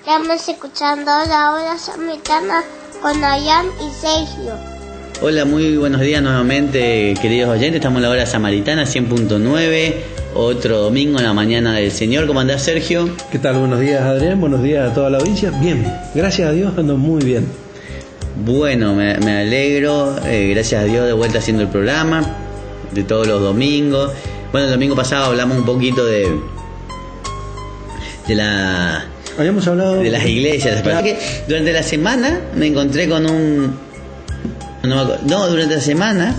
Estamos escuchando la hora samaritana con Ayán y Sergio. Hola, muy buenos días nuevamente, queridos oyentes. Estamos en la hora samaritana 100.9, otro domingo en la mañana del Señor. ¿Cómo andás, Sergio? ¿Qué tal? Buenos días, Adrián. Buenos días a toda la audiencia. Bien, gracias a Dios ando muy bien. Bueno, me alegro, gracias a Dios de vuelta haciendo el programa de todos los domingos. Bueno, el domingo pasado hablamos un poquito Habíamos hablado de las iglesias. Claro. Durante la semana me encontré con durante la semana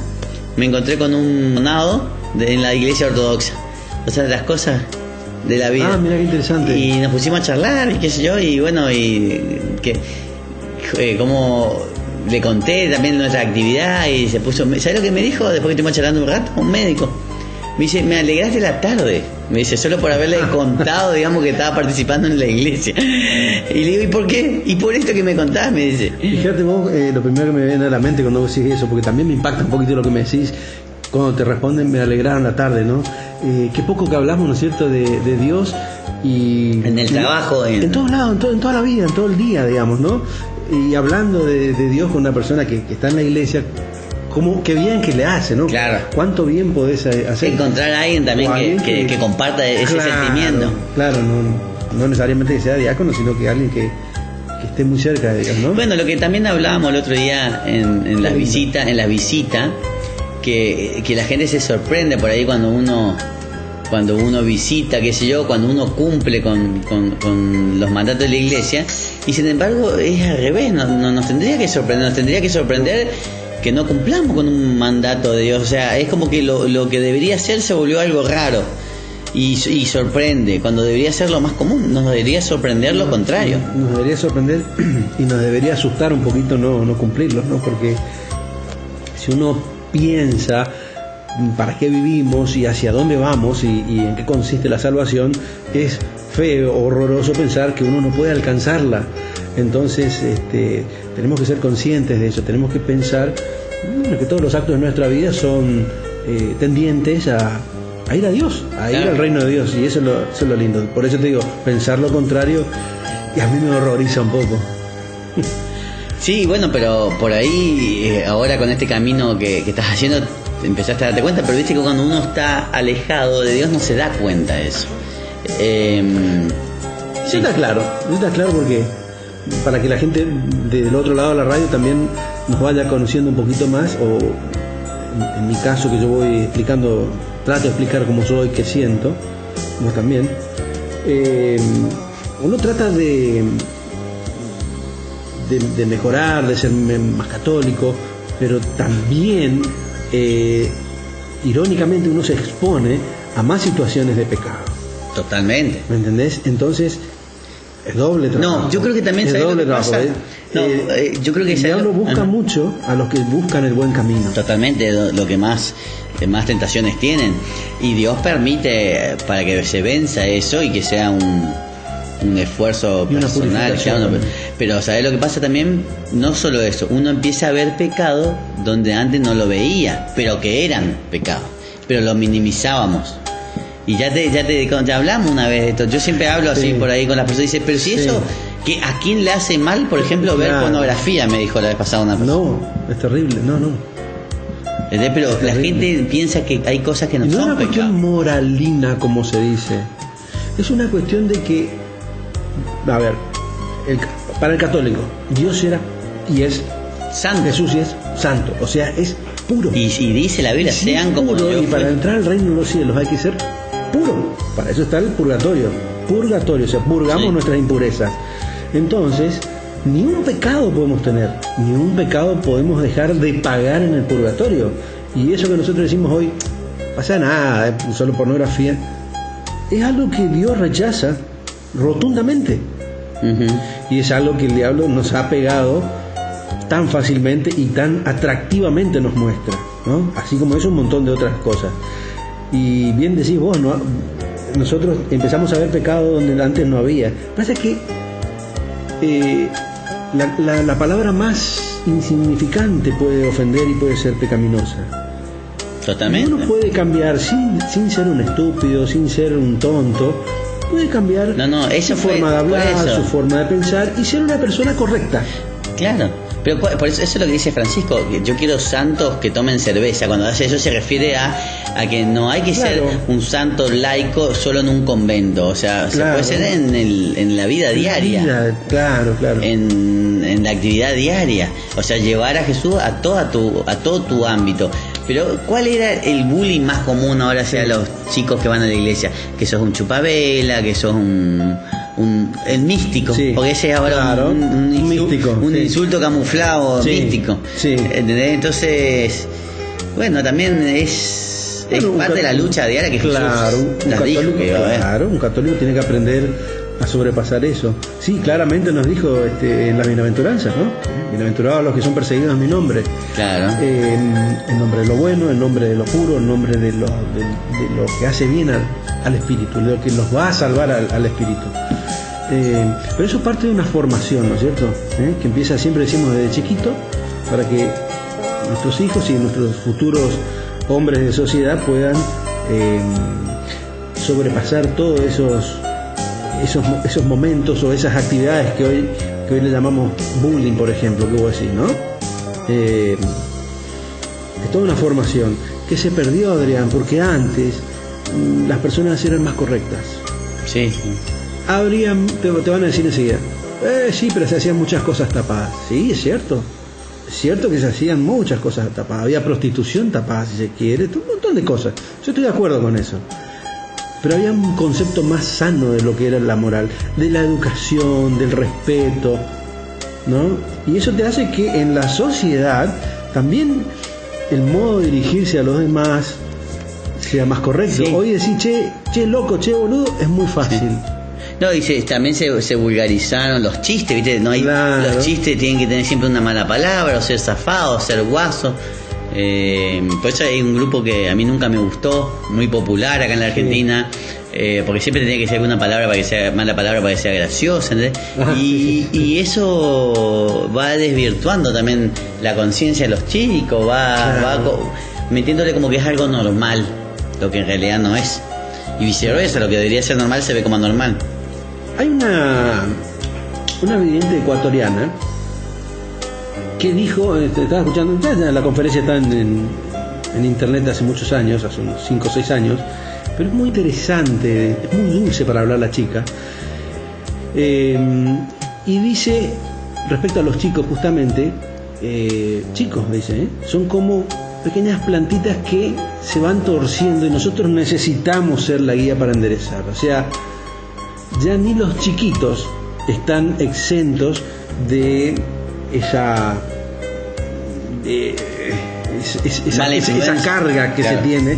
me encontré con un donado en la iglesia ortodoxa. O sea, de las cosas de la vida. Ah, mira qué interesante. Y nos pusimos a charlar y qué sé yo, y bueno, como le conté también nuestra actividad y se puso. ¿Sabes lo que me dijo después que estuvimos charlando un rato? Un médico. Me dice, me alegraste la tarde. Me dice, solo por haberle contado, digamos, que estaba participando en la iglesia. Y le digo, ¿y por qué? ¿Y por esto que me contás? Me dice. Fíjate vos, lo primero que me viene a la mente cuando vos decís eso, porque también me impacta un poquito lo que me decís. Cuando te responden, me alegraron la tarde, ¿no? Qué poco que hablamos, ¿no es cierto?, de Dios. Y en el trabajo. En todos lados, en toda la vida, en todo el día, digamos, ¿no? Y hablando de Dios con una persona que está en la iglesia, qué bien que le hace, ¿no? Claro. Cuánto bien podés hacer. Encontrar a alguien también que comparta ese sentimiento. Claro, no necesariamente que sea diácono, sino que alguien que esté muy cerca de Dios, ¿no? Bueno, lo que también hablábamos el otro día en la visita, que la gente se sorprende por ahí cuando uno visita, qué sé yo, cuando uno cumple con los mandatos de la iglesia, y sin embargo es al revés. No nos tendría que sorprender que no cumplamos con un mandato de Dios. O sea, es como que lo que debería ser se volvió algo raro y sorprende, cuando debería ser lo más común. Nos debería sorprender lo contrario. Nos debería sorprender y nos debería asustar un poquito no cumplirlos, ¿no? Porque si uno piensa para qué vivimos y hacia dónde vamos y en qué consiste la salvación, es feo, horroroso pensar que uno no puede alcanzarla. Entonces tenemos que ser conscientes de eso, tenemos que pensar que todos los actos de nuestra vida son tendientes a ir a Dios, ir al reino de Dios, y eso es lo lindo. Por eso te digo, pensar lo contrario, y a mí me horroriza un poco. Sí, bueno, pero por ahí, ahora con este camino que estás haciendo, empezaste a darte cuenta, pero viste que cuando uno está alejado de Dios no se da cuenta de eso. Sí, está claro porque para que la gente del otro lado de la radio también nos vaya conociendo un poquito más, o en mi caso, que yo voy explicando, trato de explicar cómo soy, qué siento, vos también, uno trata de mejorar, de ser más católico, pero también irónicamente uno se expone a más situaciones de pecado. Totalmente. ¿Me entendés? Entonces es doble trabajo. No, yo creo que también es doble trabajo. Yo creo que el diablo busca mucho a los que buscan el buen camino. Totalmente, lo que más tentaciones tienen, y Dios permite para que se venza eso y que sea un esfuerzo personal, pero ¿sabes lo que pasa también? No solo eso, uno empieza a ver pecado donde antes no lo veía, pero que eran pecados, pero lo minimizábamos. Y ya hablamos una vez de esto. Yo siempre hablo así por ahí con las personas, dice, pero si eso, que ¿a quién le hace mal, por ejemplo, ver pornografía? Me dijo la vez pasada una persona. No, es terrible, no. Pero la gente piensa que hay cosas que no son pecados. No es una cuestión moralina, como se dice. Es una cuestión de que, a ver, para el católico, Dios era y es santo. Jesús es santo, o sea, es puro. Y dice la Biblia, sean como yo. Y para entrar al reino de los cielos hay que ser puro. Para eso está el purgatorio, o sea, purgamos nuestras impurezas. Entonces, ni un pecado podemos tener, ni un pecado podemos dejar de pagar en el purgatorio. Y eso que nosotros decimos hoy, pasa nada, solo pornografía, es algo que Dios rechaza rotundamente. Y es algo que el diablo nos ha pegado tan fácilmente y tan atractivamente nos muestra, ¿no? Así como eso, un montón de otras cosas. Y bien decís vos, ¿no? Nosotros empezamos a ver pecado donde antes no había. Pasa que la palabra más insignificante puede ofender y puede ser pecaminosa. Totalmente. Uno puede cambiar sin ser un estúpido, sin ser un tonto, puede cambiar eso su fue, forma de hablar, eso. su forma de pensar y ser una persona correcta. Claro, pero por eso es lo que dice Francisco, que yo quiero santos que tomen cerveza. Cuando hace eso se refiere a que no hay que ser un santo laico solo en un convento, o sea, se puede ser en la vida diaria. Claro. En la actividad diaria, o sea, llevar a Jesús a todo tu ámbito. Pero ¿cuál era el bullying más común ahora hacia los chicos que van a la iglesia? Que sos un chupavela, que sos el místico, porque ese es ahora un místico, un insulto camuflado, místico. ¿Entendés? Entonces, bueno, también es parte de la lucha diaria que Jesús nos dijo. Un católico tiene que aprender a sobrepasar eso. Sí, claramente nos dijo en las bienaventuranzas, ¿no? Bienaventurados los que son perseguidos en mi nombre. Claro. En nombre de lo bueno, en nombre de lo puro, en nombre de lo que hace bien al espíritu, lo que nos va a salvar al espíritu. Pero eso parte de una formación, ¿no es cierto? Que empieza, siempre decimos, desde chiquito, para que nuestros hijos y nuestros futuros hombres de sociedad puedan sobrepasar todos esos momentos o esas actividades que hoy le llamamos bullying, por ejemplo, que vos decís, ¿no? Es toda una formación que se perdió, Adrián, porque antes las personas eran más correctas. Sí. Te van a decir enseguida, sí, pero se hacían muchas cosas tapadas. Sí, es cierto. Es cierto que se hacían muchas cosas tapadas. Había prostitución tapada, si se quiere, un montón de cosas. Yo estoy de acuerdo con eso. Pero había un concepto más sano de lo que era la moral, de la educación, del respeto, ¿no? Y eso te hace que en la sociedad también el modo de dirigirse a los demás sea más correcto. Hoy decir, che loco, che boludo, es muy fácil. Sí. No, y también se vulgarizaron los chistes, ¿viste? No hay, los chistes tienen que tener siempre una mala palabra, o ser zafado, o ser guaso. Por eso hay un grupo que a mí nunca me gustó, muy popular acá en la Argentina, porque siempre tenía que ser una palabra para que sea mala palabra para que sea graciosa, ¿entendés? Y eso va desvirtuando también la conciencia de los chicos, va metiéndole como que es algo normal, lo que en realidad no es, y viceversa, lo que debería ser normal se ve como anormal. Hay una vidente ecuatoriana que dijo, estaba escuchando, la conferencia está en internet hace muchos años, hace unos 5 o 6 años, pero es muy interesante, es muy dulce para hablar la chica, y dice, respecto a los chicos justamente, chicos, dice, son como pequeñas plantitas que se van torciendo y nosotros necesitamos ser la guía para enderezar, o sea, ya ni los chiquitos están exentos de esa carga que se tiene,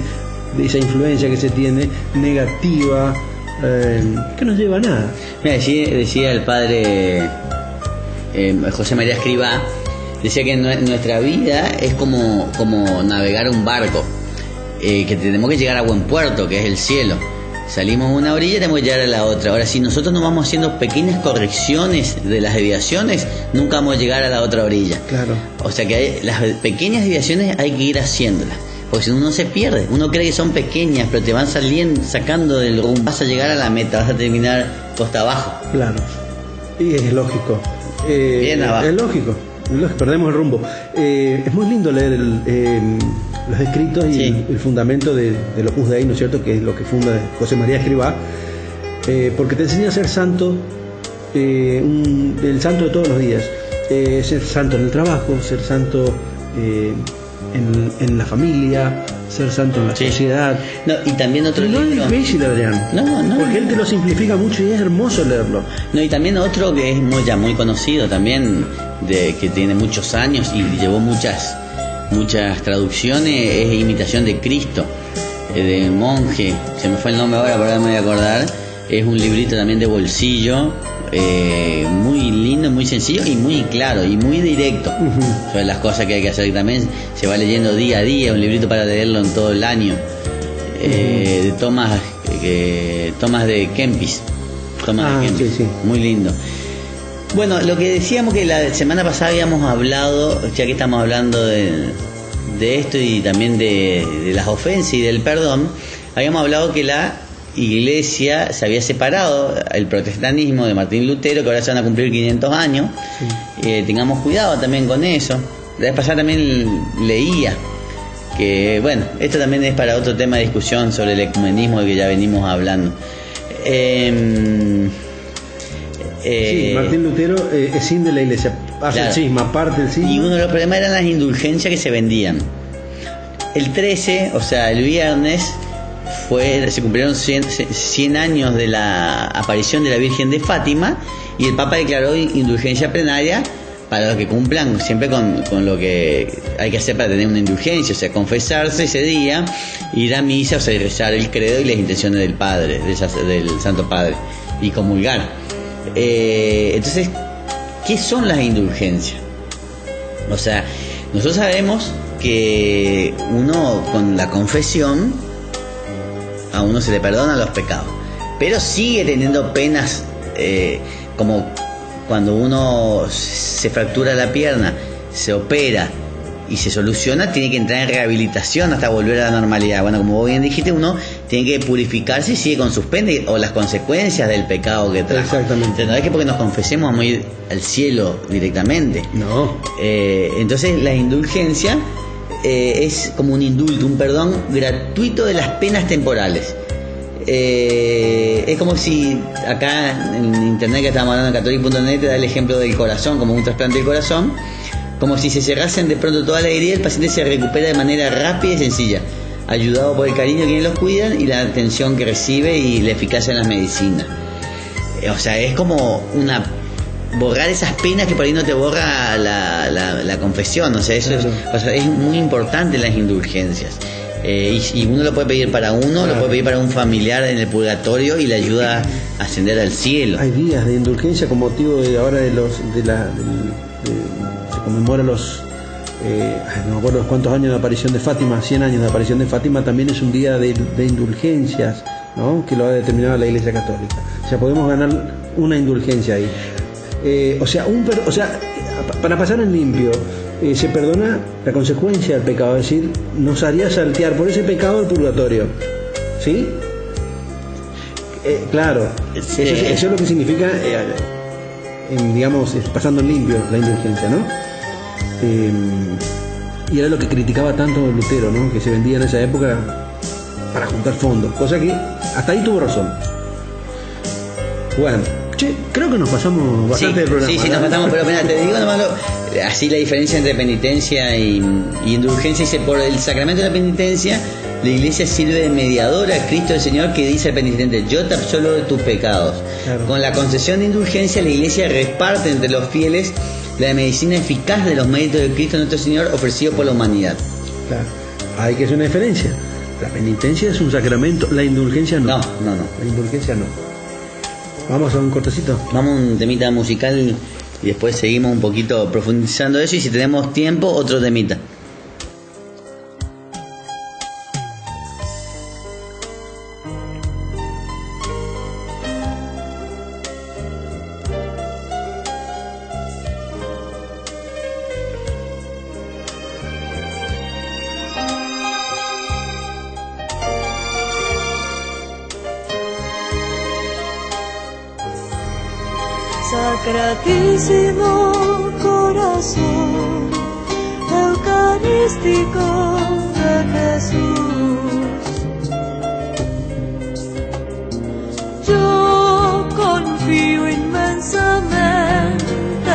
de esa influencia que se tiene negativa, que no lleva a nada. Mira, decía el padre José María Escrivá, decía que nuestra vida es como navegar un barco, que tenemos que llegar a buen puerto, que es el cielo. Salimos a una orilla y tenemos que llegar a la otra. Ahora, si nosotros no vamos haciendo pequeñas correcciones de las desviaciones, nunca vamos a llegar a la otra orilla. Claro. O sea que las pequeñas desviaciones hay que ir haciéndolas, porque si uno se pierde. Uno cree que son pequeñas, pero te van sacando del rumbo. Vas a llegar a la meta, vas a terminar costa abajo. Claro. Y es lógico. Bien abajo. Es lógico. Perdemos el rumbo. Es muy lindo leer los escritos y el fundamento del Opus Dei, ¿no es cierto?, que es lo que funda José María Escrivá, porque te enseña a ser santo, el santo de todos los días, ser santo en el trabajo, ser santo en la familia, ser santo en la sociedad. No, y también otro libro. No es difícil, Adrián. No, porque él te lo simplifica mucho y es hermoso leerlo. No, y también otro que es muy conocido también, que tiene muchos años y llevó muchas traducciones, es Imitación de Cristo, de monje, se me fue el nombre ahora, pero ahora me voy a acordar. Es un librito también de bolsillo, muy lindo, muy sencillo y muy claro y muy directo sobre las cosas que hay que hacer. También se va leyendo día a día, un librito para leerlo en todo el año, de Tomás de Kempis. Muy lindo. Bueno, lo que decíamos que la semana pasada habíamos hablado, ya que estamos hablando de esto y también de las ofensas y del perdón, habíamos hablado que iglesia se había separado, el protestantismo de Martín Lutero, que ahora se van a cumplir 500 años. Sí. Tengamos cuidado también con eso. La vez pasada también leía que, bueno, esto también es para otro tema de discusión sobre el ecumenismo del que ya venimos hablando. Sí, Martín Lutero es sin de la iglesia, hace el cisma, parte del cisma. Y uno de los problemas eran las indulgencias que se vendían. El 13, o sea, el viernes, se cumplieron 100 años de la aparición de la Virgen de Fátima, y el Papa declaró indulgencia plenaria para los que cumplan siempre con lo que hay que hacer para tener una indulgencia, o sea, confesarse ese día, ir a misa, o sea, rezar el credo y las intenciones del Padre, del Santo Padre, y comulgar. Entonces, ¿qué son las indulgencias? O sea, nosotros sabemos que uno con la confesión a uno se le perdonan los pecados, pero sigue teniendo penas, como cuando uno se fractura la pierna, se opera y se soluciona, tiene que entrar en rehabilitación hasta volver a la normalidad. Bueno, como vos bien dijiste, uno tiene que purificarse y sigue con sus penas o las consecuencias del pecado que trae. Exactamente. Entonces, no es que porque nos confesemos vamos a ir al cielo directamente. No. Entonces la indulgencia es como un indulto, un perdón gratuito de las penas temporales. Es como si acá en internet que estábamos hablando en catholic.net te da el ejemplo del corazón, como un trasplante del corazón, como si se cerrasen de pronto toda la herida y el paciente se recupera de manera rápida y sencilla, ayudado por el cariño de quienes los cuidan y la atención que recibe y la eficacia en las medicinas. O sea, es como borrar esas penas que por ahí no te borra la confesión. O sea, eso es muy importante, las indulgencias. Y uno lo puede pedir para uno, lo puede pedir para un familiar en el purgatorio y le ayuda a ascender al cielo. Hay días de indulgencia con motivo de ahora se conmemora los no me acuerdo cuántos años de aparición de Fátima, 100 años de aparición de Fátima, también es un día de indulgencias, ¿no? Que lo ha determinado la Iglesia Católica. O sea, podemos ganar una indulgencia ahí. Para pasar en limpio, se perdona la consecuencia del pecado, es decir, nos haría saltear por ese pecado el purgatorio, ¿sí? Claro, eso es lo que significa, digamos, pasando en limpio la indulgencia, ¿no? Y era lo que criticaba tanto Lutero, ¿no? Que se vendía en esa época para juntar fondos, cosa que hasta ahí tuvo razón. Bueno, creo que nos pasamos bastante del programa. Sí, nos pasamos, pero apenas te digo nomás así la diferencia entre penitencia y indulgencia. Dice, por el sacramento de la penitencia, la Iglesia sirve de mediadora a Cristo el Señor, que dice al penitente: yo te absolvo de tus pecados. Claro. Con la concesión de indulgencia, la Iglesia reparte entre los fieles la medicina eficaz de los méritos de Cristo nuestro Señor ofrecido por la humanidad. Claro, hay que hacer una diferencia. La penitencia es un sacramento, la indulgencia no. No. La indulgencia no. Vamos a un cortecito. Vamos a un temita musical y después seguimos un poquito profundizando eso, y si tenemos tiempo, otro temita. Sacratísimo corazón eucarístico de Jesús, yo confío inmensamente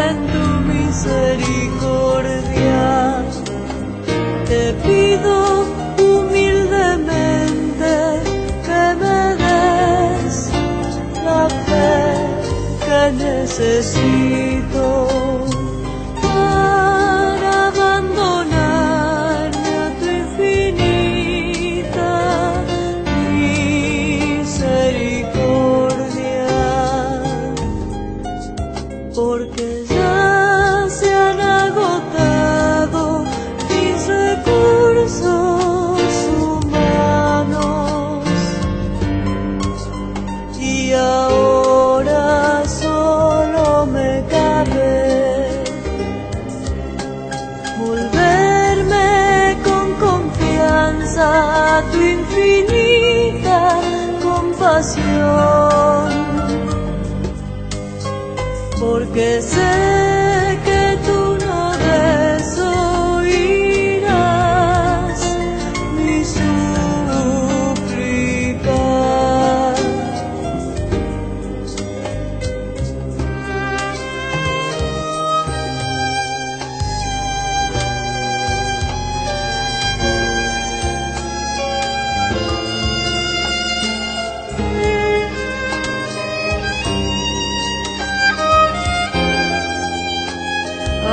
en tu misericordia. Te pido humildemente que me des la fe que necesito para abandonarme a tu infinita misericordia, porque ya se han agotado mis recursos humanos y ahora solo me cabe volverme con confianza a tu infinita compasión. porque sé que tú no desoirás mi súplica.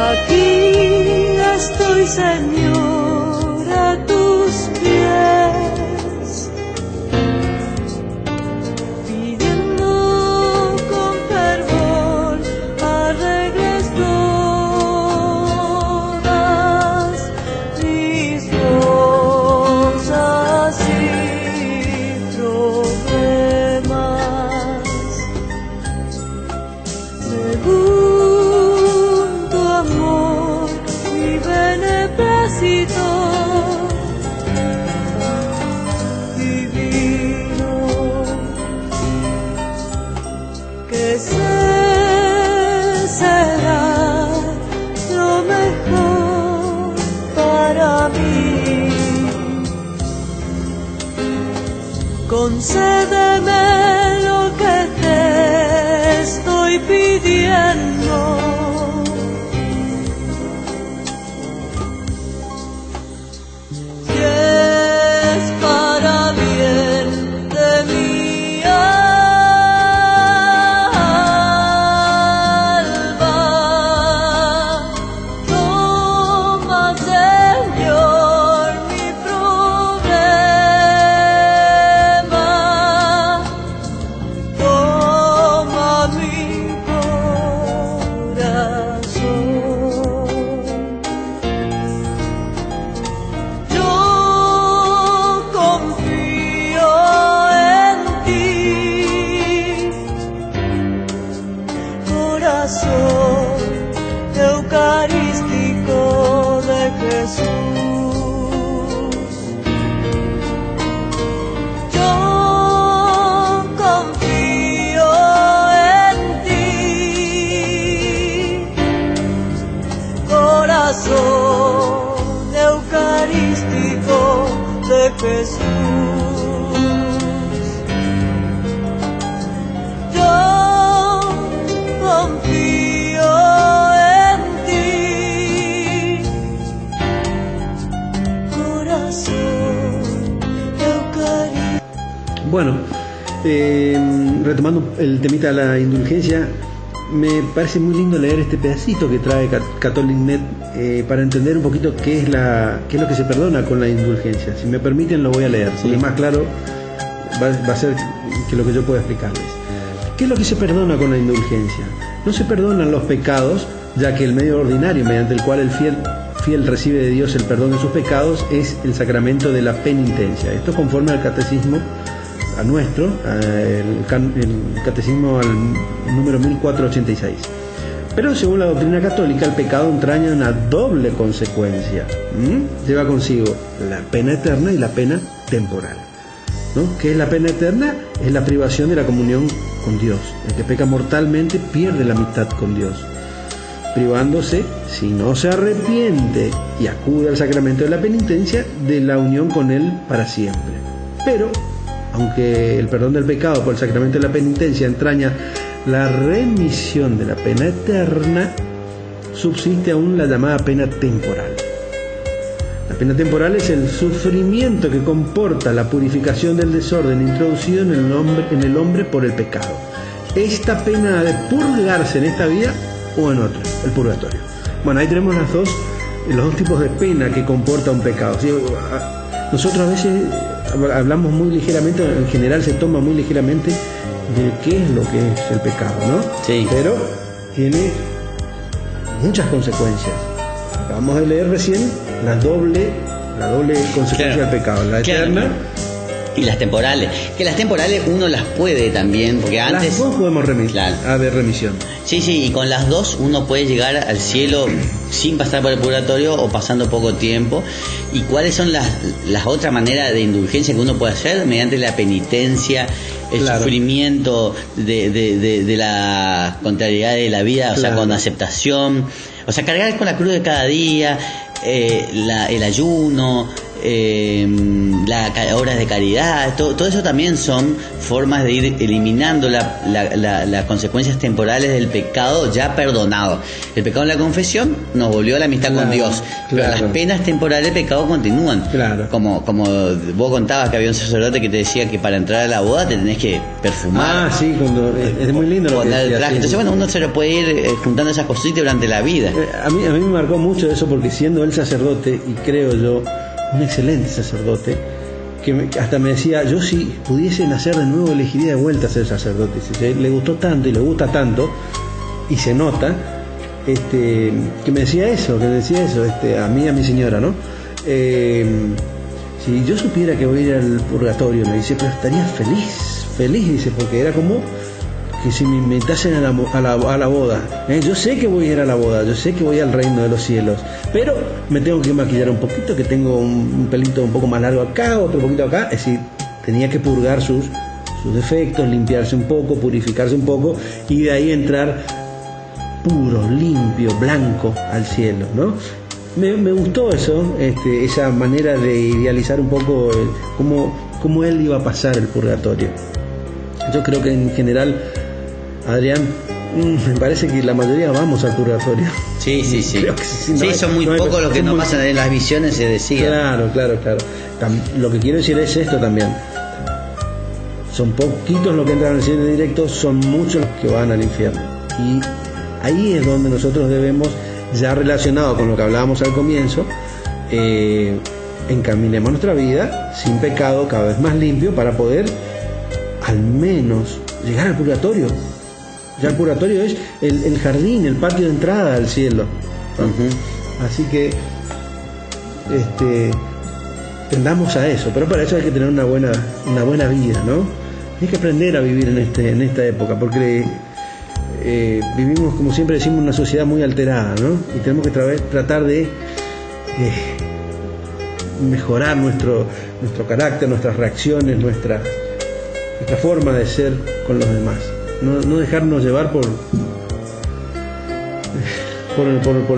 Aquí estoy, Señor, a tus pies, pidiendo con fervor arregles todas mis cosas y problemas. Según tu amor y beneplácito divino, que será lo mejor para mí. Concédeme lo que te estoy pidiendo, que es para bien de mi alma. Toma, Señor, mi problema, toma mi corazón. Yo confío en ti, corazón eucarístico de Jesús. Yo confío en ti, corazón eucarístico de Jesús. Yo confío en ti, corazón eucarístico. Bueno, retomando el temita de la indulgencia, me parece muy lindo leer este pedacito que trae Catholic.net para entender un poquito qué es lo que se perdona con la indulgencia. Si me permiten lo voy a leer, porque más claro va a ser que lo que yo pueda explicarles. ¿Qué es lo que se perdona con la indulgencia? No se perdonan los pecados, ya que el medio ordinario mediante el cual el fiel recibe de Dios el perdón de sus pecados es el sacramento de la penitencia. Esto conforme al catecismo a nuestro, el catecismo al número 1486. Pero según la doctrina católica, el pecado entraña una doble consecuencia. Lleva consigo la pena eterna y la pena temporal. ¿No? ¿Qué es la pena eterna? Es la privación de la comunión con Dios. El que peca mortalmente pierde la amistad con Dios, privándose, si no se arrepiente y acude al sacramento de la penitencia, de la unión con Él para siempre. Pero aunque el perdón del pecado por el sacramento de la penitencia entraña la remisión de la pena eterna, subsiste aún la llamada pena temporal. La pena temporal es el sufrimiento que comporta la purificación del desorden introducido en el hombre por el pecado. Esta pena ha de purgarse en esta vida o en otra, el purgatorio. Bueno, ahí tenemos los dos tipos de pena que comporta un pecado. ¿Sí? Nosotros a veces hablamos muy ligeramente, en general se toma muy ligeramente de qué es lo que es el pecado, ¿no? Sí. Pero tiene muchas consecuencias. Acabamos de leer recién la doble consecuencia del pecado, la eterna Y las temporales, que las temporales uno las puede también, porque antes... Las dos podemos haber remisión. Sí, y con las dos uno puede llegar al cielo sin pasar por el purgatorio o pasando poco tiempo. ¿Y cuáles son las otras maneras de indulgencia que uno puede hacer? Mediante la penitencia, el sufrimiento de la contrariedad de la vida, o sea, con aceptación, o sea, cargar con la cruz de cada día, el ayuno, obras de caridad, todo eso también son formas de ir eliminando las consecuencias temporales del pecado ya perdonado. El pecado en la confesión nos volvió a la amistad con Dios, pero las penas temporales del pecado continúan. Como vos contabas que había un sacerdote que te decía que para entrar a la boda te tenés que perfumar. Sí, es muy lindo lo que decía. Entonces, bueno, uno se lo puede ir juntando esas cositas durante la vida. A mí me marcó mucho eso, porque siendo él sacerdote, y creo yo un excelente sacerdote, que hasta me decía, yo si pudiese nacer de nuevo elegiría de vuelta a ser sacerdote. Le gustó tanto y le gusta tanto, y se nota, que me decía eso, a mí y a mi señora, ¿no? Si yo supiera que voy a ir al purgatorio, me dice, pero estaría feliz, dice, porque era como que si me invitasen a la boda, yo sé que voy a ir a la boda, yo sé que voy al reino de los cielos, pero me tengo que maquillar un poquito, que tengo un pelito un poco más largo acá, otro poquito acá, es decir, tenía que purgar sus defectos, limpiarse un poco, purificarse un poco, y de ahí entrar puro, limpio, blanco al cielo, ¿no? Me gustó eso, esa manera de idealizar un poco cómo él iba a pasar el purgatorio. Yo creo que en general, Adrián, me parece que la mayoría vamos al purgatorio. Sí. Creo que sí, son muy pocos los que nos pasan en las visiones, se decía. Claro. Lo que quiero decir es esto también. Son poquitos los que entran al cielo directo, son muchos los que van al infierno. Y ahí es donde nosotros debemos, ya relacionado con lo que hablábamos al comienzo, encaminemos nuestra vida sin pecado, cada vez más limpio, para poder al menos llegar al purgatorio. Ya el purgatorio es el jardín, el patio de entrada al cielo, ¿no? Así que tendamos a eso, pero para eso hay que tener una buena vida, ¿no? Hay que aprender a vivir en esta época, porque vivimos, como siempre decimos, una sociedad muy alterada, ¿no? Y tenemos que tratar de mejorar nuestro carácter, nuestras reacciones, nuestra forma de ser con los demás, no dejarnos llevar por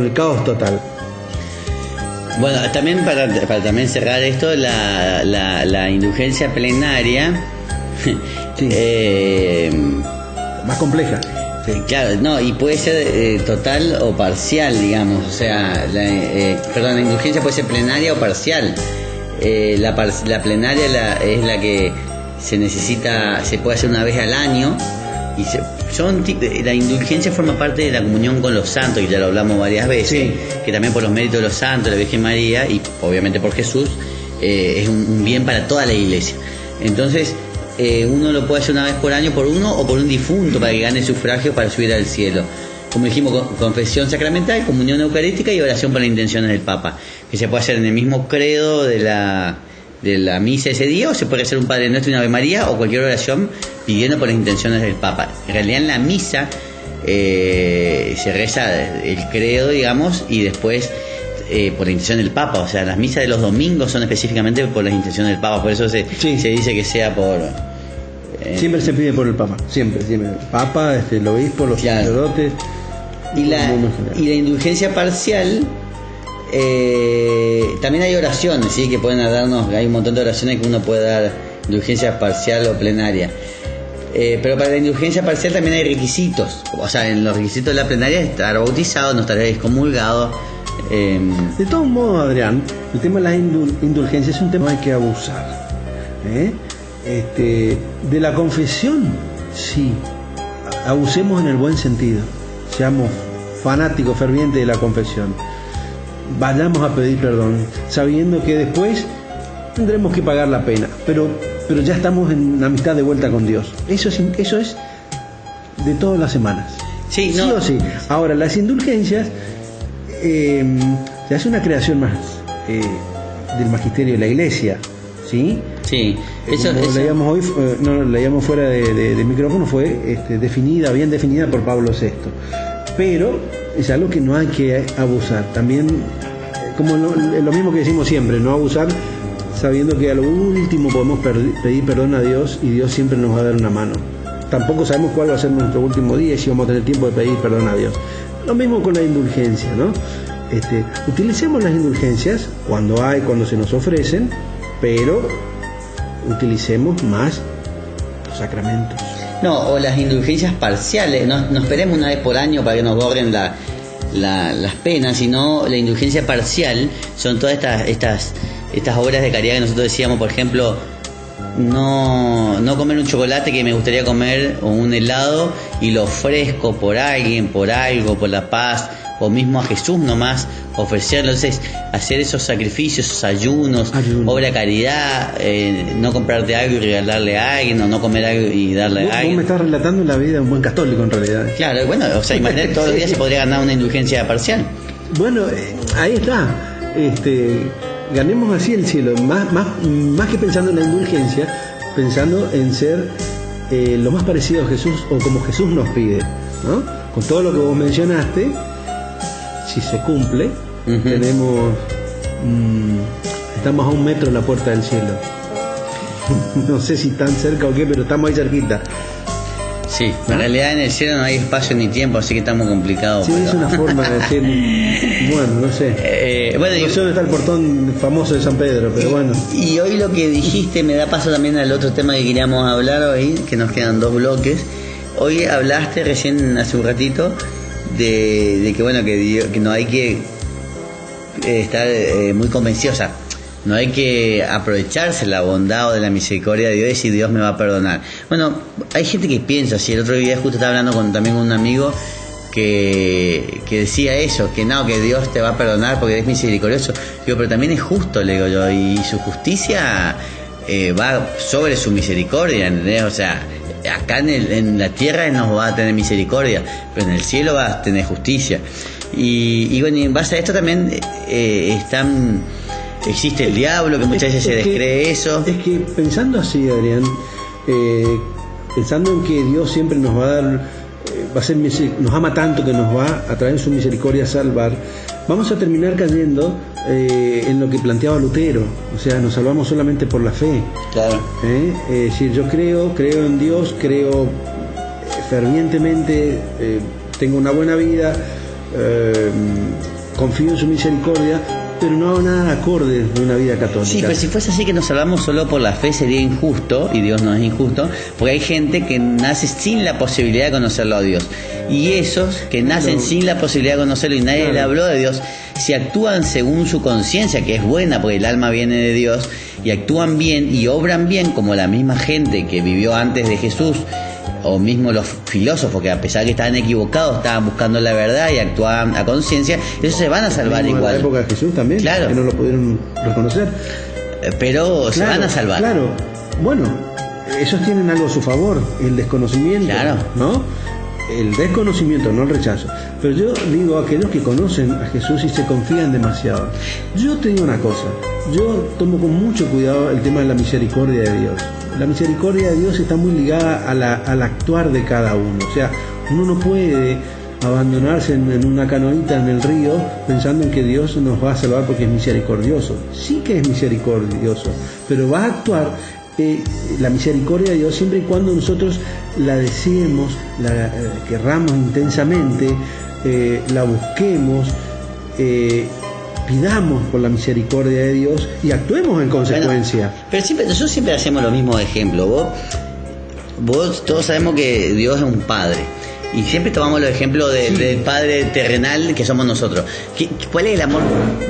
el caos total. Bueno, también para también cerrar esto, la indulgencia plenaria, más compleja. Claro, no, y puede ser total o parcial, digamos, o sea, la indulgencia puede ser plenaria o parcial. La plenaria es la que se puede hacer una vez al año, y la indulgencia forma parte de la comunión con los santos, que ya lo hablamos varias veces, que también por los méritos de los santos, de la Virgen María y obviamente por Jesús, es un bien para toda la iglesia. Entonces uno lo puede hacer una vez por año por uno o por un difunto, para que gane sufragio para subir al cielo. Como dijimos, confesión sacramental, comunión eucarística y oración por las intenciones del Papa, que se puede hacer en el mismo credo de la misa ese día, o se puede hacer un Padre Nuestro y una Ave María, o cualquier oración pidiendo por las intenciones del Papa. En realidad en la misa se reza el credo, digamos, y después por la intención del Papa. O sea, las misas de los domingos son específicamente por las intenciones del Papa, por eso se dice que sea por... siempre se pide por el Papa, siempre. El Papa, el obispo, los sacerdotes. Y la indulgencia parcial... también hay oraciones, ¿sí? Que pueden darnos, hay un montón de oraciones que uno puede dar, indulgencia parcial o plenaria, pero para la indulgencia parcial también hay requisitos. O sea, en los requisitos de la plenaria es estar bautizado, no estar excomulgado. De todos modos, Adrián, el tema de la indulgencia es un tema que hay que abusar, de la confesión, sí, abusemos en el buen sentido, seamos fanáticos fervientes de la confesión, vayamos a pedir perdón, sabiendo que después tendremos que pagar la pena, pero ya estamos en amistad de vuelta con Dios. Eso es de todas las semanas. Sí o sí. Ahora, las indulgencias se hace una creación más del magisterio de la Iglesia. ¿sí? Sí, Como leíamos hoy, no leíamos fuera de micrófono, fue bien definida por Pablo VI. Pero es algo que no hay que abusar. También, como lo mismo que decimos siempre, no abusar sabiendo que a lo último podemos pedir perdón a Dios y Dios siempre nos va a dar una mano. Tampoco sabemos cuál va a ser nuestro último día y si vamos a tener tiempo de pedir perdón a Dios. Lo mismo con la indulgencia, ¿no? Utilicemos las indulgencias cuando se nos ofrecen, pero utilicemos más los sacramentos. No, o las indulgencias parciales, no esperemos una vez por año para que nos borren las penas, sino la indulgencia parcial son todas estas obras de caridad que nosotros decíamos, por ejemplo, no comer un chocolate que me gustaría comer o un helado y lo ofrezco por alguien, por algo, por la paz, o mismo a Jesús nomás ofrecerlo. Entonces, hacer esos sacrificios, esos ayunos, obra de caridad, no comprarte algo y regalarle a alguien, o no comer algo y darle a alguien. Vos me estás relatando la vida de un buen católico en realidad. Claro, bueno, o sea, imagínate, todos los días se podría ganar una indulgencia parcial. Bueno, ahí está. Ganemos así el cielo, más que pensando en la indulgencia, pensando en ser lo más parecido a Jesús, o como Jesús nos pide, ¿no? Con todo lo que vos mencionaste, si se cumple, tenemos estamos a 1 metro de la puerta del cielo. No sé si tan cerca o qué, pero estamos ahí cerquita. Sí, en realidad en el cielo no hay espacio ni tiempo, así que estamos complicados. Sí, pero es una forma de decir, bueno, no sé. No sé dónde está el portón famoso de San Pedro, pero bueno. Y hoy lo que dijiste me da paso también al otro tema que queríamos hablar hoy, que nos quedan 2 bloques. Hoy hablaste recién hace un ratito de que bueno, que no hay que estar muy convencido, o sea, no hay que aprovecharse la bondad o de la misericordia de Dios y decir Dios me va a perdonar. Bueno, hay gente que piensa así. El otro día justo estaba hablando también con un amigo que decía eso, que no, que Dios te va a perdonar porque es misericordioso. Digo, pero también es justo, le digo yo, y su justicia va sobre su misericordia, ¿entendés? O sea, acá en la tierra Él nos va a tener misericordia, pero en el cielo va a tener justicia. Y bueno, y en base a esto también existe el diablo, que muchas veces se descree eso. Es que pensando así, Adrián, pensando en que Dios siempre nos va a dar, nos ama tanto que nos va a traer su misericordia a salvar, vamos a terminar cayendo en lo que planteaba Lutero. O sea, nos salvamos solamente por la fe. Claro. Es decir, yo creo en Dios, creo fervientemente, tengo una buena vida, confío en su misericordia, pero no hago nada acorde de una vida católica. Sí, pero si fuese así que nos salvamos solo por la fe sería injusto, y Dios no es injusto, porque hay gente que nace sin la posibilidad de conocerlo a Dios. Y esos que nacen sin la posibilidad de conocerlo y nadie le habló de Dios, si actúan según su conciencia, que es buena porque el alma viene de Dios, y actúan bien y obran bien como la misma gente que vivió antes de Jesús, o mismo los filósofos que a pesar que estaban equivocados estaban buscando la verdad y actuaban a conciencia, esos se van a salvar igual. En la época de Jesús también, claro, que no lo pudieron reconocer, pero se van a salvar. Claro, bueno, ellos tienen algo a su favor, el desconocimiento, claro, ¿no? El desconocimiento, no el rechazo. Pero yo digo a aquellos que conocen a Jesús y se confían demasiado. Yo te digo una cosa, yo tomo con mucho cuidado el tema de la misericordia de Dios. La misericordia de Dios está muy ligada al actuar de cada uno. O sea, uno no puede abandonarse en una canoita en el río pensando en que Dios nos va a salvar porque es misericordioso. Sí que es misericordioso, pero va a actuar la misericordia de Dios siempre y cuando nosotros la deseemos, la querramos intensamente, la busquemos, pidamos por la misericordia de Dios y actuemos en consecuencia. Bueno, pero nosotros siempre hacemos los mismos ejemplos. Vos todos sabemos que Dios es un padre y siempre tomamos los ejemplos del padre terrenal que somos nosotros. ¿Cuál es el amor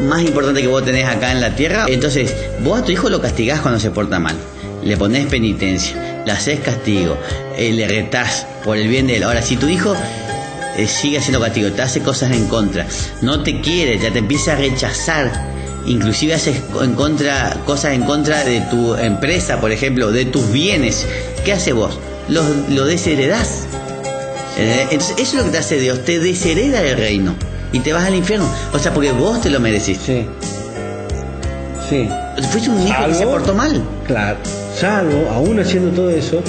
más importante que vos tenés acá en la tierra? Entonces, vos a tu hijo lo castigás cuando se porta mal, le ponés penitencia, le haces castigo, le retás por el bien de él. Ahora, si tu hijo sigue haciendo castigo, te hace cosas en contra, no te quiere, ya te empieza a rechazar, inclusive haces cosas en contra de tu empresa, por ejemplo, de tus bienes, ¿qué haces vos? Lo desheredás. Entonces eso es lo que te hace Dios, te deshereda del reino y te vas al infierno, o sea, porque vos te lo mereciste. Sí. Fuiste un hijo que se portó mal. Claro. Salvo, aún haciendo todo eso,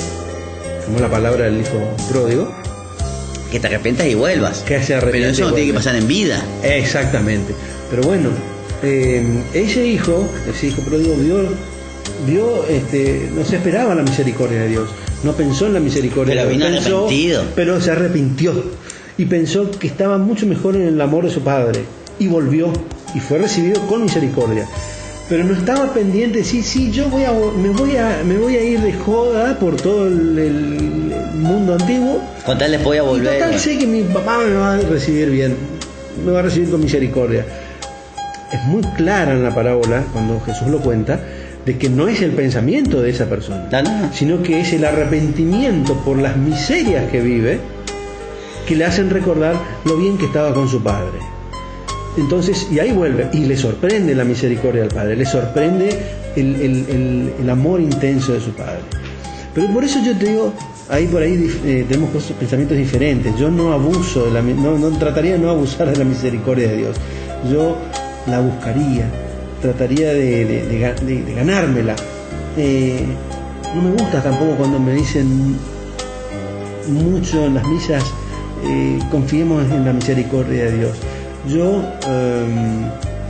como la palabra del hijo pródigo, Que te arrepientas y vuelvas. que se arrepiente. Pero eso no y tiene que vuelve. pasar en vida. Exactamente. Pero bueno, ese hijo pródigo no se esperaba la misericordia de Dios, no pensó en la misericordia Pero de Dios, vino arrepentido. pero se arrepintió y pensó que estaba mucho mejor en el amor de su padre y volvió y fue recibido con misericordia. Pero no estaba pendiente, sí, yo me voy a ir de joda por todo el mundo antiguo. Con tal les voy a Y volver. total sé que mi papá me va a recibir bien, me va a recibir con misericordia. Es muy clara en la parábola, cuando Jesús lo cuenta, de que no es el pensamiento de esa persona, No. sino que es el arrepentimiento por las miserias que vive, que le hacen recordar lo bien que estaba con su padre. Entonces, y ahí vuelve, y le sorprende la misericordia del padre, le sorprende el amor intenso de su padre. Pero por eso yo te digo, ahí por ahí tenemos pensamientos diferentes. Yo no abuso no trataría de no abusar de la misericordia de Dios. Yo la buscaría, trataría de ganármela. No me gusta tampoco cuando me dicen mucho en las misas, confiemos en la misericordia de Dios. Yo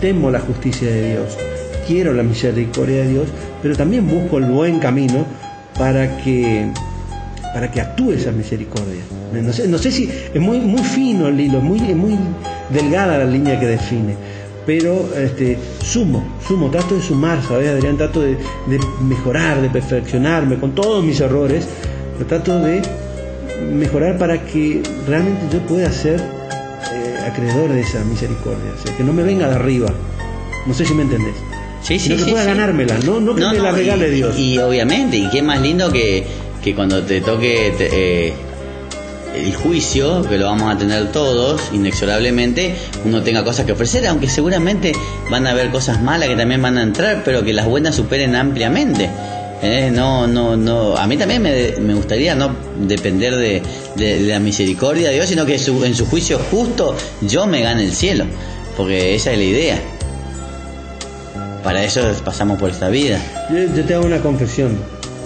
temo la justicia de Dios, quiero la misericordia de Dios, pero también busco el buen camino para que actúe esa misericordia. No sé si es muy fino el hilo, es muy delgada la línea que define, pero sumo, trato de sumar, ¿sabes, Adrián? Trato de mejorar, de perfeccionarme con todos mis errores, pero trato de mejorar para que realmente yo pueda ser acreedor de esa misericordia, o sea, que no me venga de arriba, no sé si me entendés. Sí, sino que pueda ganármela, no que me la regale Dios. Y obviamente, y qué más lindo que cuando te toque el juicio, que lo vamos a tener todos, inexorablemente, uno tenga cosas que ofrecer, aunque seguramente van a haber cosas malas que también van a entrar, pero que las buenas superen ampliamente. A mí también me gustaría no depender de la misericordia de Dios, sino que en su juicio justo yo me gane el cielo, porque esa es la idea. Para eso pasamos por esta vida. Yo te hago una confesión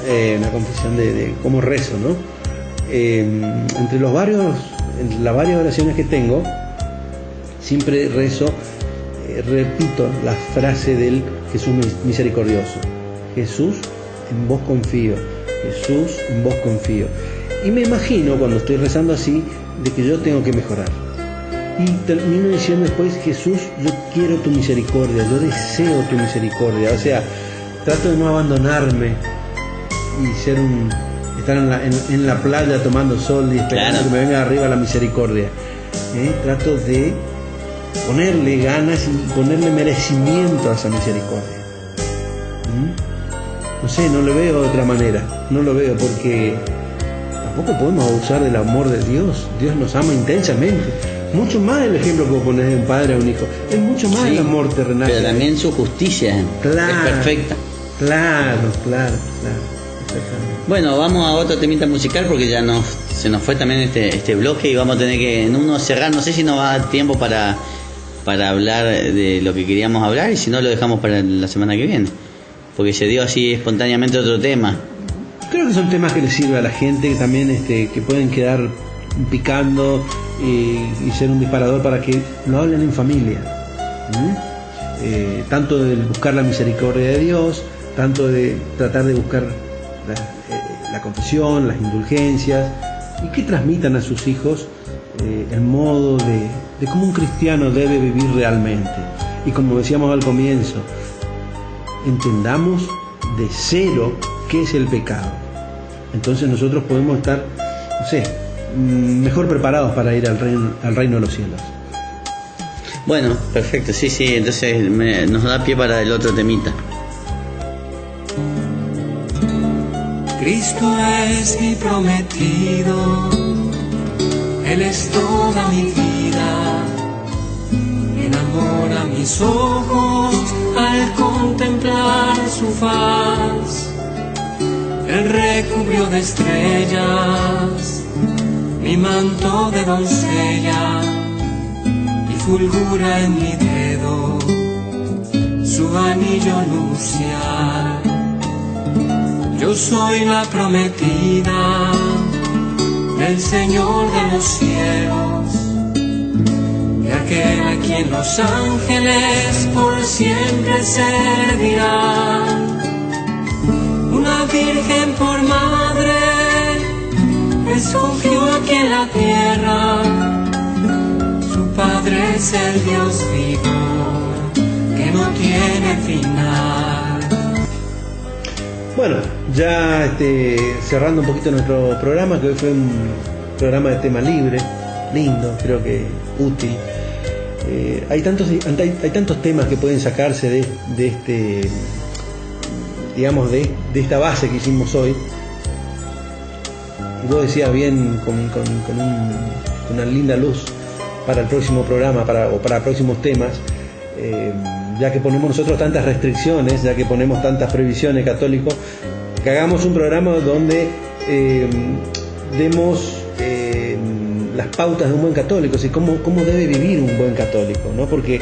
de cómo rezo, ¿no? Entre las varias oraciones que tengo, siempre rezo, repito la frase del Jesús misericordioso: Jesús, en vos confío, Jesús, en vos confío. Y me imagino, cuando estoy rezando así, de que yo tengo que mejorar. Y termino diciendo después: Jesús, yo quiero tu misericordia, yo deseo tu misericordia. O sea, trato de no abandonarme y estar en la playa tomando sol y esperando que me venga arriba la misericordia. Trato de ponerle ganas y ponerle merecimiento a esa misericordia. No sé, no lo veo de otra manera, no lo veo, porque tampoco podemos abusar del amor de Dios. Dios nos ama intensamente, mucho más el ejemplo que vos ponés de un padre a un hijo, es mucho más el amor terrenal. Pero también su justicia es perfecta. Claro. Bueno, vamos a otro temita musical porque ya se nos fue también este bloque y vamos a tener que en uno cerrar. No sé si nos va a dar tiempo para hablar de lo que queríamos hablar, y si no lo dejamos para la semana que viene, porque se dio así espontáneamente otro tema. Creo que son temas que les sirve a la gente, que también que pueden quedar picando y ser un disparador para que lo hablen en familia. Tanto de buscar la misericordia de Dios, tanto de tratar de buscar la confesión, las indulgencias, y que transmitan a sus hijos el modo de cómo un cristiano debe vivir realmente. Y como decíamos al comienzo, entendamos de cero qué es el pecado. Entonces nosotros podemos estar, no sé, mejor preparados para ir al reino de los cielos. Bueno, perfecto, sí, entonces nos da pie para el otro temita. Cristo es mi prometido, Él es toda mi vida, enamora mis ojos al contemplar su faz. Él recubrió de estrellas mi manto de doncella y fulgura en mi dedo su anillo nupcial. Yo soy la prometida del Señor de los cielos, de aquel a quien los ángeles por siempre servirán. Una virgen por madre escogió aquí en la tierra, su padre es el Dios vivo que no tiene final. Bueno, ya cerrando un poquito nuestro programa, que hoy fue un programa de tema libre, lindo, creo que útil. Hay tantos temas que pueden sacarse de este, digamos, de esta base que hicimos hoy. Y vos decías bien, con una linda luz para el próximo programa, o para próximos temas, ya que ponemos nosotros tantas restricciones, ya que ponemos tantas prohibiciones católicos, que hagamos un programa donde demos las pautas de un buen católico, así cómo debe vivir un buen católico, ¿no? Porque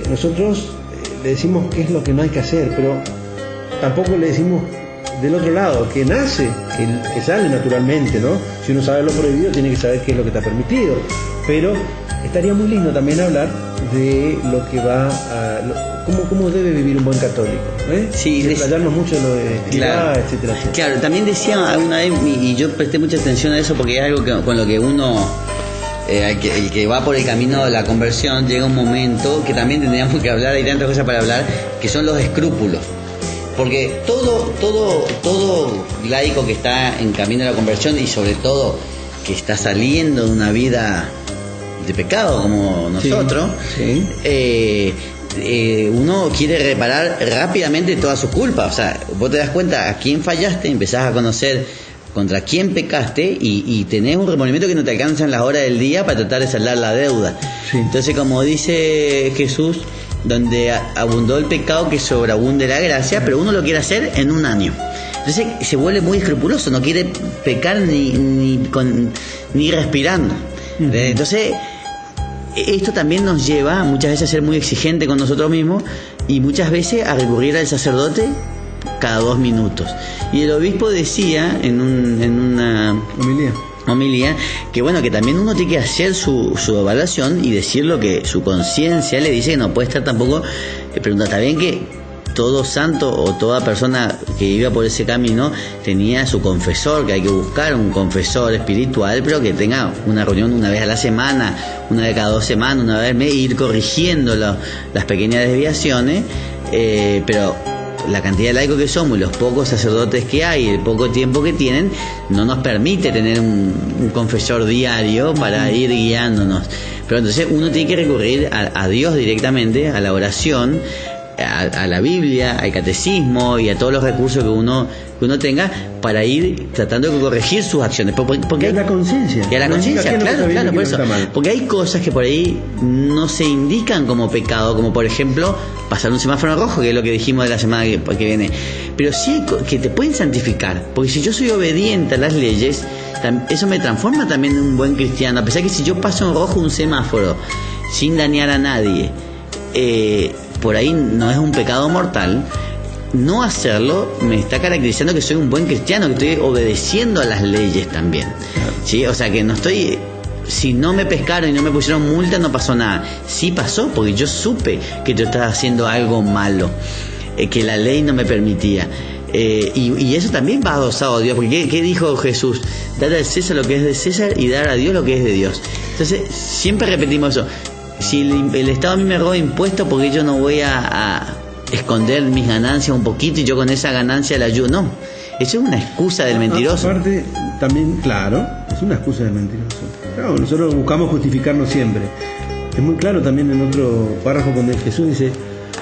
nosotros le decimos qué es lo que no hay que hacer, pero tampoco le decimos del otro lado, que nace, que sale naturalmente, ¿no? Si uno sabe lo prohibido, tiene que saber qué es lo que está permitido. Pero estaría muy lindo también hablar de lo que va a... cómo debe vivir un buen católico, ¿eh? Sí, desplayarnos mucho en lo de claro, etcétera. Claro, también decía alguna vez, y yo presté mucha atención a eso porque es algo con lo que uno... el que va por el camino de la conversión, llega un momento que también tendríamos que hablar, hay tantas cosas para hablar, que son los escrúpulos. Porque todo laico que está en camino a la conversión, y sobre todo que está saliendo de una vida de pecado como nosotros, sí. Uno quiere reparar rápidamente todas sus culpas. O sea, vos te das cuenta a quién fallaste, empezás a conocer contra quién pecaste y tenés un remordimiento que no te alcanza en las horas del día para tratar de saldar la deuda. Sí. Entonces, como dice Jesús, donde abundó el pecado, que sobreabunde la gracia, pero uno lo quiere hacer en un año. Entonces se vuelve muy escrupuloso, no quiere pecar ni respirando. Entonces esto también nos lleva muchas veces a ser muy exigente con nosotros mismos y muchas veces a recurrir al sacerdote cada 2 minutos. Y el obispo decía en una homilía que bueno, que también uno tiene que hacer su evaluación y decir lo que su conciencia le dice, que no puede estar tampoco preguntando. Está bien que todo santo o toda persona que iba por ese camino tenía su confesor, que hay que buscar un confesor espiritual, pero que tenga una reunión una vez a la semana, una vez cada 2 semanas, una vez al mes, e ir corrigiendo las pequeñas desviaciones, pero la cantidad de laicos que somos y los pocos sacerdotes que hay, el poco tiempo que tienen, no nos permite tener un confesor diario para ir guiándonos. Pero entonces uno tiene que recurrir a Dios directamente, a la oración, a la Biblia, al catecismo y a todos los recursos que uno tenga para ir tratando de corregir sus acciones. Porque hay la conciencia. Y a la conciencia, claro, por eso. Porque hay cosas que por ahí no se indican como pecado, como por ejemplo pasar un semáforo rojo, que es lo que dijimos de la semana que viene. Pero sí que te pueden santificar, porque si yo soy obediente a las leyes, eso me transforma también en un buen cristiano. A pesar que si yo paso en rojo un semáforo sin dañar a nadie, por ahí no es un pecado mortal. No hacerlo me está caracterizando que soy un buen cristiano, que estoy obedeciendo a las leyes también, ¿sí? O sea que no estoy... Si no me pescaron y no me pusieron multa, no pasó nada. Sí pasó, porque yo supe que yo estaba haciendo algo malo, que la ley no me permitía. Y eso también va adosado a Dios, porque ¿qué dijo Jesús? Dar al César lo que es de César y dar a Dios lo que es de Dios. Entonces siempre repetimos eso. Si el Estado a mí me roba impuestos, porque yo no voy a esconder mis ganancias un poquito y yo con esa ganancia la ayudo. No, eso es una excusa del mentiroso. Aparte, también, claro, es una excusa del mentiroso. Claro, nosotros buscamos justificarnos siempre. Es muy claro también en otro párrafo donde Jesús dice: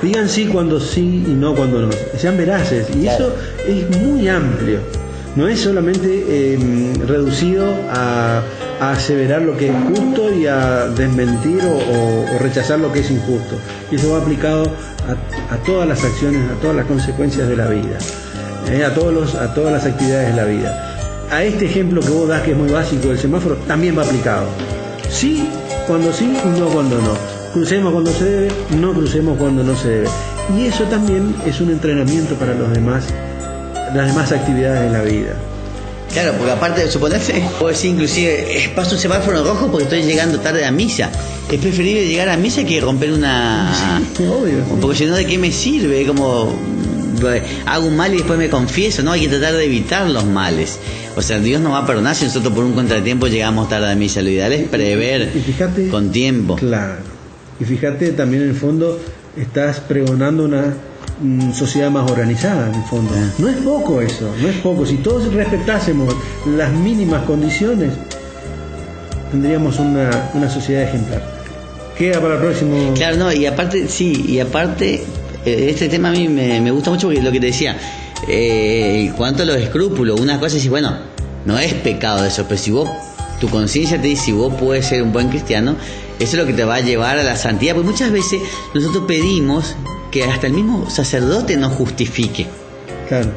digan sí cuando sí y no cuando no. Sean veraces. Y claro, eso es muy amplio. No es solamente reducido a aseverar lo que es justo y a desmentir o rechazar lo que es injusto. Y eso va aplicado a todas las acciones, a todas las consecuencias de la vida, a todas las actividades de la vida. A este ejemplo que vos das, que es muy básico, del semáforo, también va aplicado. Sí cuando sí y no cuando no. crucemos cuando se debe, no crucemos cuando no se debe. Y eso también es un entrenamiento para las demás actividades de la vida. Claro, porque aparte de suponerse, puedo decir inclusive, paso un semáforo rojo porque estoy llegando tarde a misa. Es preferible llegar a misa que romper una... Sí, obvio. Porque si no, ¿de qué me sirve? Como hago un mal y después me confieso, ¿no? Hay que tratar de evitar los males. O sea, Dios nos va a perdonar si nosotros por un contratiempo llegamos tarde a misa. Lo ideal es prever con tiempo. Claro. Y fíjate, también en el fondo estás pregonando una sociedad más organizada, en el fondo. No es poco eso, no es poco. Si todos respetásemos las mínimas condiciones, tendríamos una sociedad ejemplar. Queda para el próximo. Claro, no, y aparte, este tema a mí me gusta mucho porque lo que te decía, cuanto a los escrúpulos, una cosa es, bueno, no es pecado eso, pero si vos, tu conciencia te dice, si vos puedes ser un buen cristiano, eso es lo que te va a llevar a la santidad, porque muchas veces nosotros pedimos que hasta el mismo sacerdote nos justifique. Claro.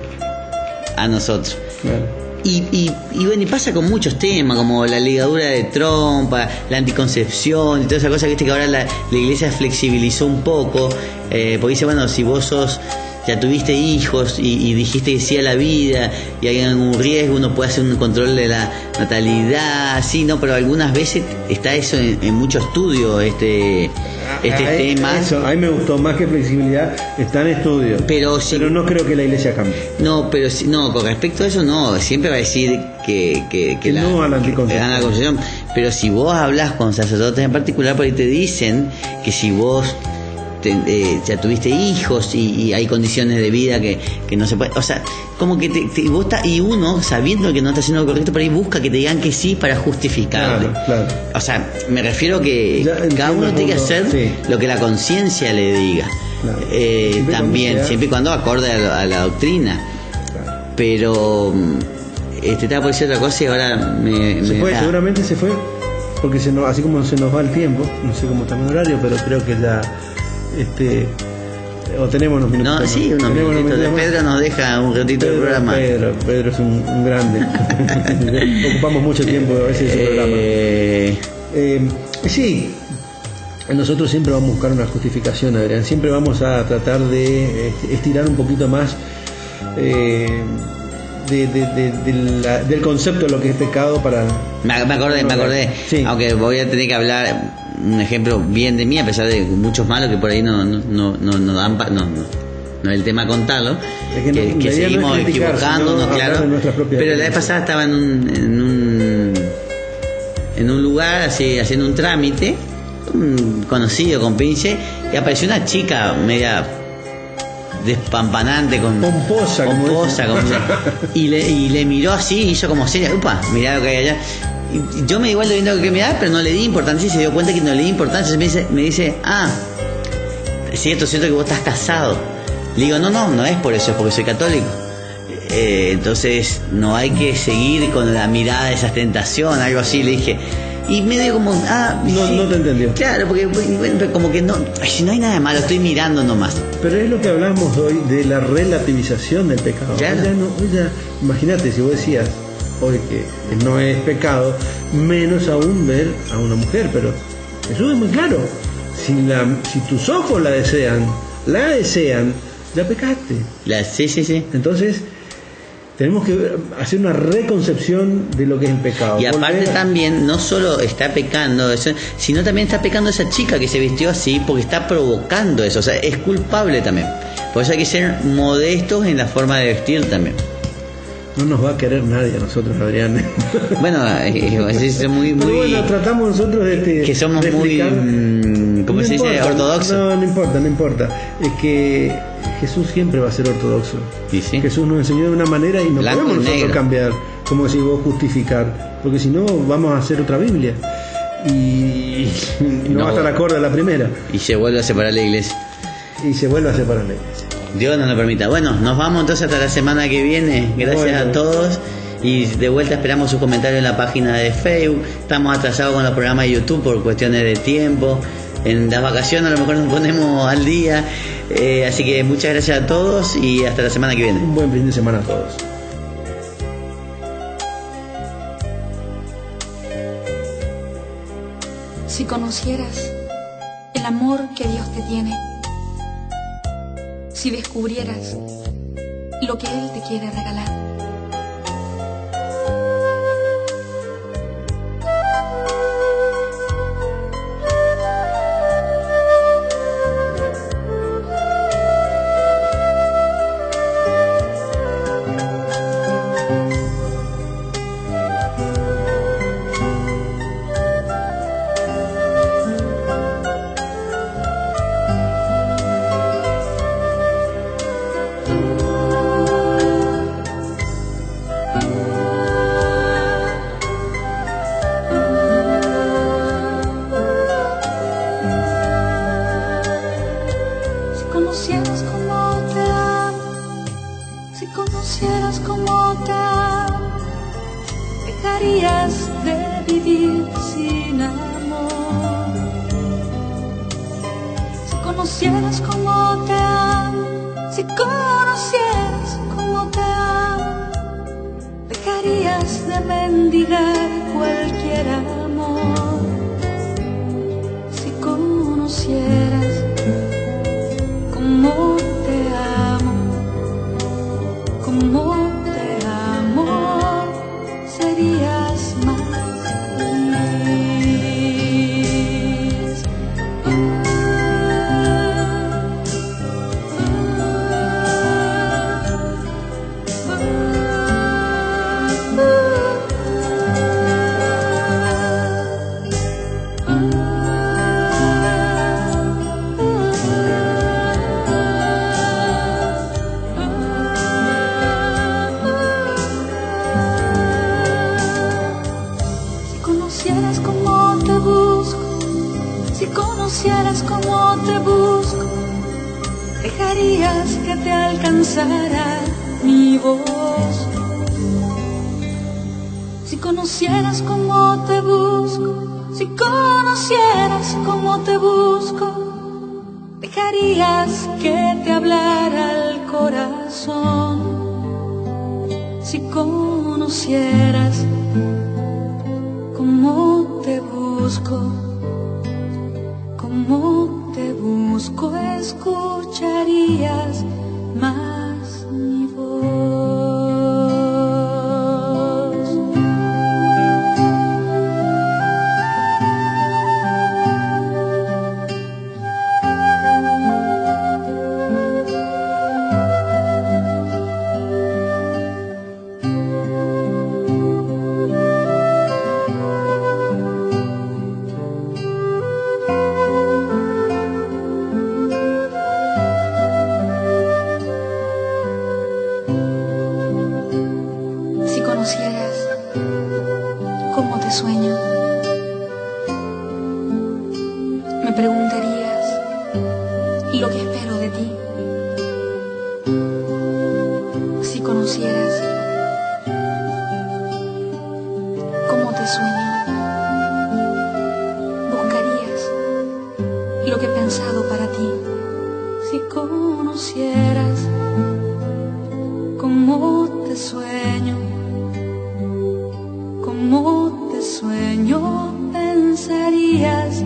A nosotros. Claro. Y bueno, y pasa con muchos temas, como la ligadura de trompa, la anticoncepción y toda esa cosa, viste que ahora la iglesia flexibilizó un poco, porque dice, bueno, si vos ya tuviste hijos y dijiste que sí a la vida y hay algún riesgo, uno puede hacer un control de la natalidad, sí, no, pero algunas veces está eso en mucho estudio, este tema. Eso, a mí me gustó más que flexibilidad, está en estudio. Pero no creo que la iglesia cambie. No, pero no, con respecto a eso no, siempre va a decir que no a la anticoncepción. Pero si vos hablas con sacerdotes en particular, por ahí te dicen que si vos ya tuviste hijos y hay condiciones de vida que no se puede, o sea, como que vos y uno, sabiendo que no está haciendo lo correcto, por ahí busca que te digan que sí para justificarle. Claro. O sea, me refiero que cada uno tiene que hacer lo que la conciencia le diga. Claro. También, siempre y cuando acorde a la doctrina. Claro. Pero estaba por decir otra cosa y ahora seguramente se fue, porque así como se nos va el tiempo, no sé cómo está el horario, pero creo que ya o tenemos unos minutos. No, sí, unos minutos. Pedro nos deja un ratito del programa. Pedro es un grande. Ocupamos mucho tiempo a veces en su programa. Sí, nosotros siempre vamos a buscar una justificación, Adrián. Siempre vamos a tratar de estirar un poquito más del concepto de lo que es pecado para... Me acordé. Sí. Aunque voy a tener que hablar un ejemplo bien de mí, a pesar de muchos malos que por ahí no dan no es el tema contarlo, que seguimos equivocándonos, claro. Pero la vez pasada estaba en un lugar así haciendo un trámite, un conocido con pinche, y apareció una chica media despampanante, pomposa como y le miró así, hizo como señas, upa, mirá lo que hay allá. Y yo me di igual de viendo que me da, pero no le di importancia, y se dio cuenta que no le di importancia. Me dice, cierto que vos estás casado. Le digo, no es por eso, es porque soy católico. Entonces no hay que seguir con la mirada de esa tentación, algo así, le dije. Y medio como, no te entendió. Claro, porque como que no, si no hay nada malo, estoy mirando nomás. Pero es lo que hablamos hoy de la relativización del pecado. Claro. Imagínate, si vos decías hoy que no es pecado, menos aún ver a una mujer, pero Jesús es muy claro. Si tus ojos la desean, ya pecaste. Sí. Entonces tenemos que hacer una reconcepción de lo que es el pecado. Y aparte también, no solo está pecando eso, sino también está pecando esa chica que se vistió así porque está provocando eso. O sea, es culpable también. Por eso hay que ser modestos en la forma de vestir también. No nos va a querer nadie a nosotros, Adrián. Bueno, es muy... bueno, tratamos nosotros que somos muy... ¿Cómo se dice? Ortodoxos. No importa. Es que Jesús siempre va a ser ortodoxo. ¿Sí? Jesús nos enseñó de una manera y no blanco podemos nosotros cambiar, como decís vos, justificar. Porque si no, vamos a hacer otra Biblia. Y no va a estar acorde a la primera. Y se vuelve a separar la iglesia. Dios no lo permita. Bueno, nos vamos entonces hasta la semana que viene. Gracias a todos. Y de vuelta esperamos sus comentarios en la página de Facebook. Estamos atrasados con los programas de YouTube por cuestiones de tiempo. En las vacaciones a lo mejor nos ponemos al día. Así que muchas gracias a todos y hasta la semana que viene. Un buen fin de semana a todos. Si conocieras el el amor que Dios te tiene. Si descubrieras lo que Él te quiere regalar. conocieras cómo te amo, dejarías de vivir sin amor. Si conocieras cómo te amo, si conocieras cómo te amo, dejarías de mendigar cualquier amor. Si conocieras cómo te amo, serías más feliz. Si conocieras cómo te busco, dejarías que te alcanzara mi voz. Si conocieras cómo te busco, si conocieras cómo te busco, dejarías que te hablara el corazón. Si conocieras cómo te busco, cómo te busco, escucharías más mi voz. Si conocieras cómo te sueño, me preguntarías lo que espero de ti. Si conocieras cómo te sueño, buscarías lo que he pensado para ti. Si conocieras cómo te sueño, pensarías